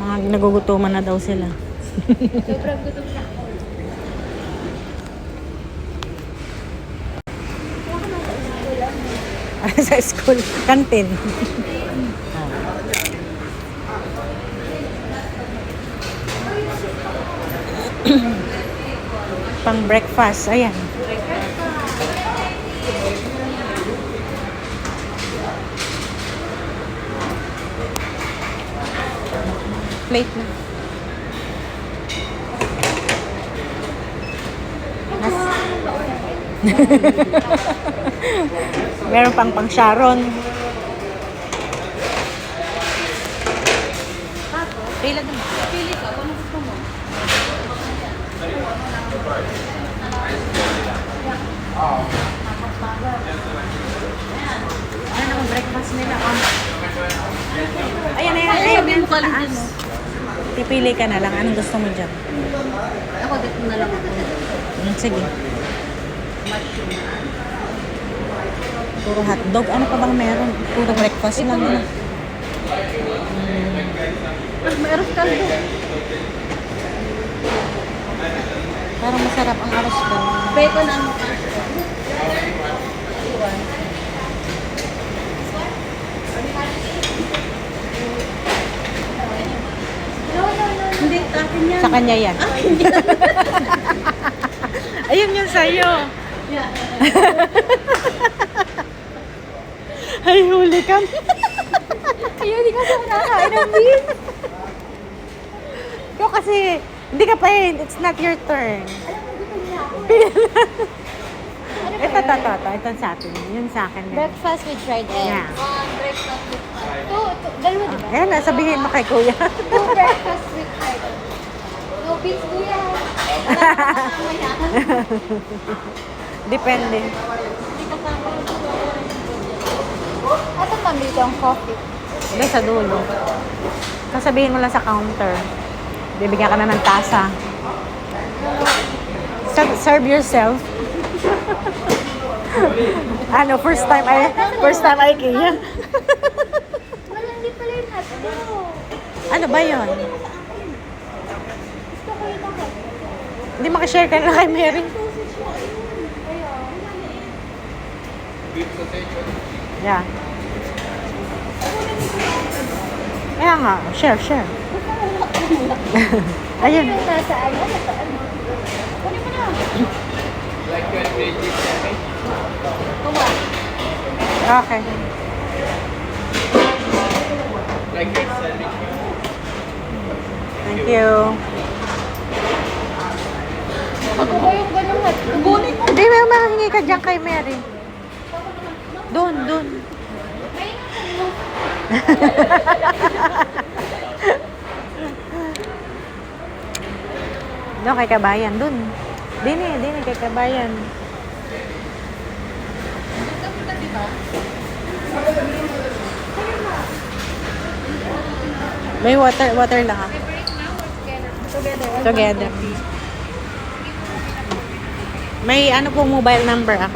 Nagugutuman na daw sila. Sobrang gutom na ako. Sa school, kantin. Pang breakfast, ayan. Plate na. Meron pang Sharon. Pila din. Pili ka, kung ano gusto mo. Ano naman breakfast nila? Ayan, Sabihin mo ka lang din, no? Pipili ka na lang. Anong gusto mo dyan? Ako, dito na lang ako. Sige. Mushroom. Puro hotdog. Ano pa bang meron? Puro breakfast lang. Meron kaldo. Parang masarap ang aros ka. Bacon ang hindi, akin yan. Sa kanya yan. Ayun yun sa'yo. Yeah. Ay, huli ka. Ayaw, di ka sa nakakain ng beef. Yo, kasi hindi ka pa yun. It's not your turn. Ito sa atin. Yun sa akin. Breakfast with fried egg. Yeah. Breakfast with fried egg. Dalawa diba? Ayan na, sabihin mo kay kuya. Breakfast with fried egg. No beans, kuya. Kasama yan. Depende. Hindi kasama yan. Asan ba dito ang coffee? Hindi, sa dulo. Kasabihin mo lang sa counter. Bibigyan ka na ng tasa. Serve yourself. First time IKEA. Wala, hindi pala yung hotdog. Ano ba yun? Gusto ko yung hotdog. Hindi makashare ka na kay Mary. Sausage mo, ayun. Kaya, Yeah. Kaya nga, share. Ayun. yung nasa ano? Kunin mo na. Kuma. Okay. Thank you. Ako ba yung ganun hotdog? Kunin mo. Hindi, may mahingi ka dyan kay Mary. Doon. Doon kay Kabayan, doon. Dini kay Kabayan. May water lang ako. Together. May ano po mobile number ako.